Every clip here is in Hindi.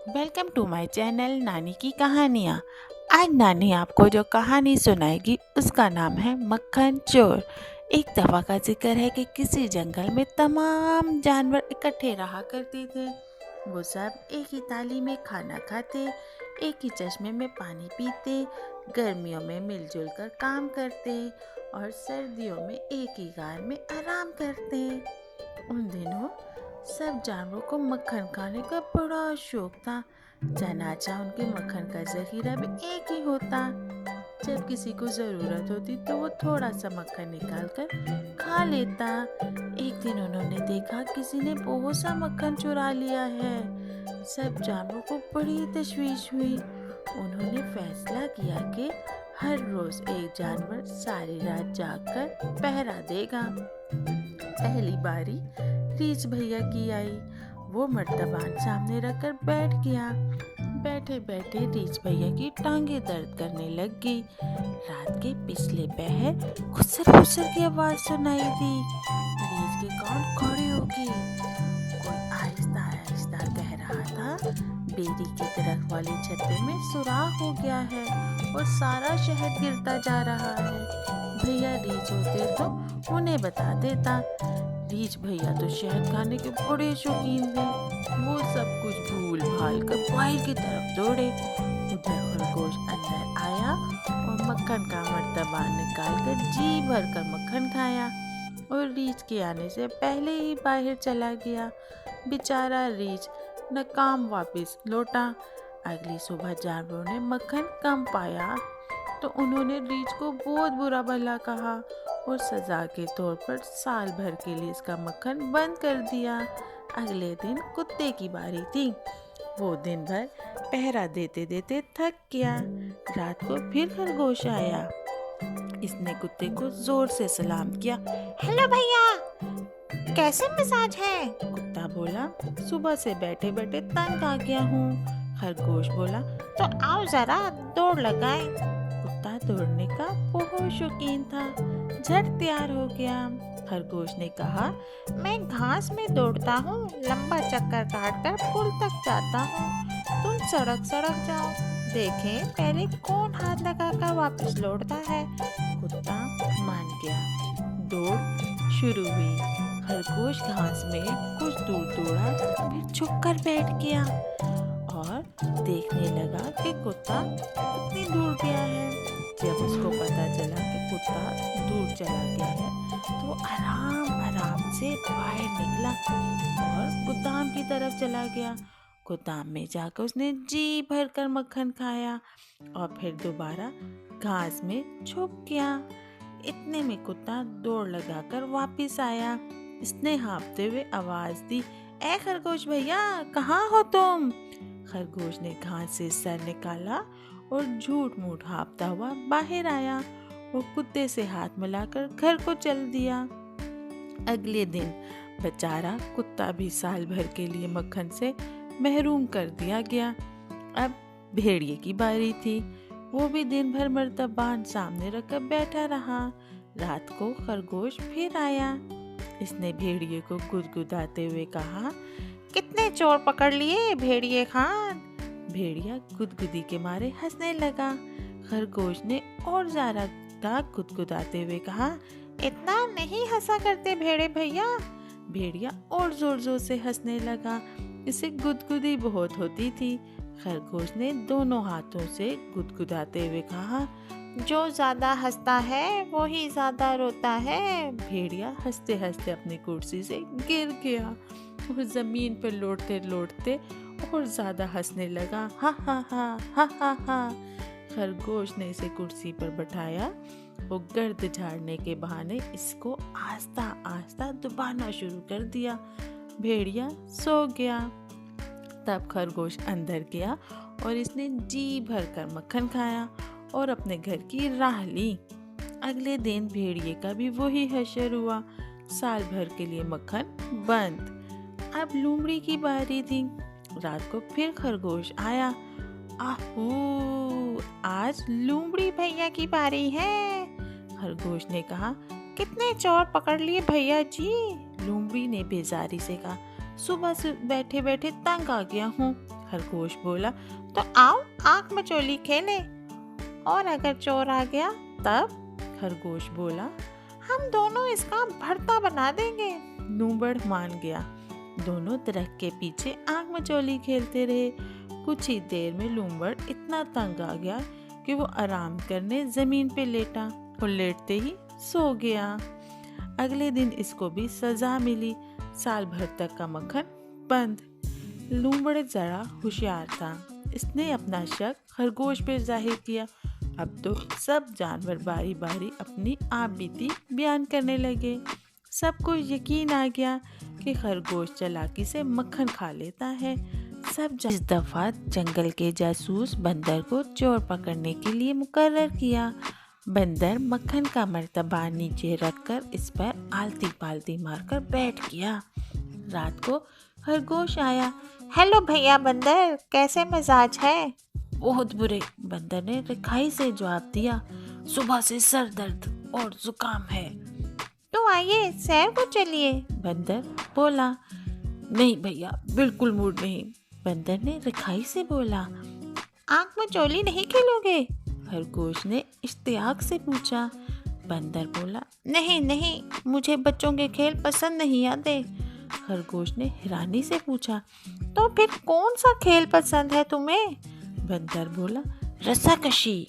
वेलकम टू माय चैनल नानी की कहानियाँ। आज नानी आपको जो कहानी सुनाएगी उसका नाम है मक्खन चोर। एक दफ़ा का जिक्र है कि किसी जंगल में तमाम जानवर इकट्ठे रहा करते थे। वो सब एक ही थाली में खाना खाते, एक ही चश्मे में पानी पीते, गर्मियों में मिलजुल कर काम करते और सर्दियों में एक ही गार में आराम करते। उन दिनों सब जानवरों को मक्खन खाने का बड़ा शौक था। चनाचा उनके मक्खन का जखीरा भी एक ही होता। जब किसी को जरूरत होती तो वो थोड़ा सा मक्खन निकाल कर खा लेता। एक दिन उन्होंने देखा किसी ने बहुत सा मक्खन चुरा लिया है। सब जानवरों को बड़ी तशवीश हुई। उन्होंने फैसला किया कि हर रोज एक जानवर सारी रात जागकर पहरा देगा। पहली बारी रीछ भैया की आई। वो मर्तबान सामने रखकर बैठ गया। बैठे बैठे रीछ भैया की टांगे दर्द करने लग गई। रात के पिछले पहर खुसर खुसर की आवाज सुनाई दी। रीछ के कान खड़े हो गए। कोई आहिस्ता आहिस्ता कह रहा था, बेरी के दरख्त वाली छत्ते में सुराख हो गया है और सारा शहद गिरता जा रहा है। भैया रीछ होते तो उन्हें बता देता। रीछ भैया तो शहद खाने के बड़े शौकीन थे। वो सब कुछ भूल भाल कर बाहर की तरफ दौड़े। उधर खरगोश अंदर आया और मक्खन का मर्तबा निकाल कर जी भर कर मक्खन खाया और रीछ के आने से पहले ही बाहर चला गया। बेचारा रीछ नाकाम वापस लौटा। अगली सुबह जानवरों ने मक्खन कम पाया तो उन्होंने रीछ को बहुत बुरा भला कहा और सजा के तौर पर साल भर के लिए इसका मक्खन बंद कर दिया। अगले दिन कुत्ते की बारी थी। वो दिन भर पहरा देते देते थक गया। रात को फिर खरगोश आया। इसने कुत्ते को जोर से सलाम किया। हेलो भैया, कैसे मिजाज है? कुत्ता बोला, सुबह से बैठे बैठे तंग आ गया हूँ। खरगोश बोला, तो आओ जरा दौड़ लगाए। कुत्ता दौड़ने का बहुत शौकीन था। झट तैयार हो गया। खरगोश ने कहा, मैं घास में दौड़ता हूँ, लंबा चक्कर काट कर पुल तक जाता हूँ। तुम सड़क सड़क जाओ, देखें पहले कौन हाथ लगाकर वापस लौटता है। कुत्ता मान गया। दौड़ शुरू हुई। खरगोश घास में कुछ दूर दौड़ा, फिर झुककर बैठ गया और देखने लगा कि कुत्ता कितनी दूर गया है। जब उसको पता चला कि कुत्ता दूर चला गया है तो आराम आराम से बाहर निकला और गोदाम की तरफ चला गया। गोदाम में जाकर उसने जी भर कर मक्खन खाया और फिर दोबारा घास में छुप गया। इतने में कुत्ता दौड़ लगाकर वापस आया। इसने हाँफते हुए आवाज दी, ए खरगोश भैया, कहाँ हो तुम? खरगोश ने घास से सर निकाला और झूठ मूठ हाँफता हुआ बाहर आया और कुत्ते से हाथ मिलाकर घर को चल दिया। अगले दिन बेचारा कुत्ता भी साल भर के लिए मक्खन से महरूम कर दिया गया। अब भेड़िए की बारी थी। वो भी दिन भर मर्तबान सामने रखकर बैठा रहा। रात को खरगोश फिर आया। इसने भेड़िए को गुदगुदाते हुए कहा, कितने चोर पकड़ लिए भेड़िए खान? भेड़िया गुदगुदी के मारे हंसने लगा। खरगोश ने और ज्यादा गुदगुदाते हुए कहा, इतना नहीं हंसा करते भेड़े भैया। भेड़िया और जोर जोर से हंसने लगा। इसे गुदगुदी बहुत होती थी। खरगोश ने दोनों हाथों से गुदगुदाते हुए कहा, जो ज्यादा हंसता है वो ही ज्यादा रोता है। भेड़िया हंसते हंसते अपनी कुर्सी से गिर गया और जमीन पर लौटते लौटते और ज्यादा हंसने लगा। हा हा हा हा हा हा। खरगोश ने इसे कुर्सी पर बैठाया और गर्द झाड़ने के बहाने इसको आस्ता आस्ता दबाना शुरू कर दिया। भेड़िया सो गया। तब खरगोश अंदर गया और इसने जी भर कर मक्खन खाया और अपने घर की राह ली। अगले दिन भेड़िए का भी वही हशर हुआ। साल भर के लिए मक्खन बंद। अब लोमड़ी की बारी थी। रात को फिर खरगोश आया। आहू, आज लोमड़ी भैया की बारी है। खरगोश ने कहा, कितने चोर पकड़ लिए भैया जी? लोमड़ी ने बेजारी से कहा, सुबह से बैठे बैठे तंग आ गया हूँ खरगोश बोला। तो आओ आँख मचोली खेलें, और अगर चोर आ गया तब? खरगोश बोला। हम दोनों इसका भरता बना देंगे। लूमड़ मान गया। दोनों दरख्त के पीछे आँख मचोली खेलते रहे। कुछ ही देर में लूमड़ इतना तंग आ गया कि वो आराम करने जमीन पे लेटा और लेटते ही सो गया। अगले दिन इसको भी सजा मिली, साल भर तक का मक्खन बंद। लूमड़ जरा होशियार था, इसने अपना शक खरगोश पे जाहिर किया। अब तो सब जानवर बारी बारी अपनी आप बीती बयान करने लगे। सबको यकीन आ गया कि खरगोश चालाकी से मक्खन खा लेता है। इस दफा जंगल के जासूस बंदर को चोर पकड़ने के लिए मुकर्रर किया। बंदर मक्खन का मर्तबा नीचे रखकर इस पर आलती पालती मारकर बैठ गया। रात को खरगोश आया। हेलो भैया बंदर, कैसे मिजाज है? बहुत बुरे, बंदर ने रिखाई से जवाब दिया। सुबह से सर दर्द और जुकाम है। तो आइए सैर को चलिए, बंदर बोला। नहीं भैया, बिल्कुल मूड नहीं, बंदर ने रिखाई से बोला। आँख मचोली नहीं खेलोगे? खरगोश ने इश्तियाक से पूछा। बंदर बोला। नहीं नहीं, मुझे बच्चों के खेल पसंद नहीं आते। खरगोश ने हैरानी से पूछा। तो फिर कौन सा खेल पसंद है तुम्हें? बंदर बोला। रस्साकशी।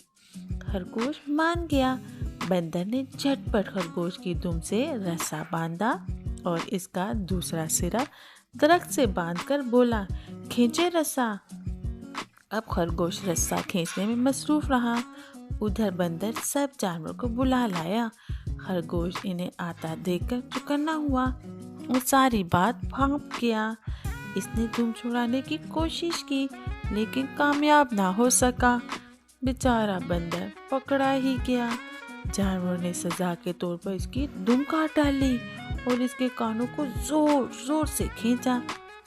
खरगोश मान गया। बंदर ने झटपट खरगोश की दुम से रस्सा बांधा और इसका दूसरा सिरा दरख्त से बांधकर बोला, खींचे रस्सा। अब खरगोश रस्सा खींचने में मसरूफ रहा। उधर बंदर सब जानवर को बुला लाया। खरगोश इन्हें आता देखकर चौकन्ना हुआ और सारी बात भांप गया। इसने दुम छुड़ाने की कोशिश की लेकिन कामयाब ना हो सका। बेचारा बंदर पकड़ा ही गया। जानवर ने सजा के तौर पर इसकी दुम काट डाली और इसके कानों को जोर जोर से खींचा।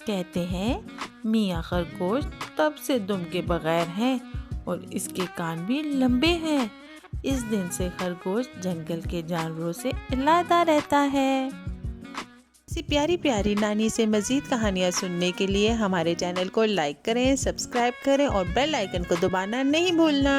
कहते हैं मियाँ खरगोश तब से दुम के बगैर हैं और इसके कान भी लंबे हैं। इस दिन से खरगोश जंगल के जानवरों से अलहदा रहता है। इसी प्यारी प्यारी नानी से मज़ीद कहानियाँ सुनने के लिए हमारे चैनल को लाइक करें, सब्सक्राइब करें और बेल आइकन को दबाना नहीं भूलना।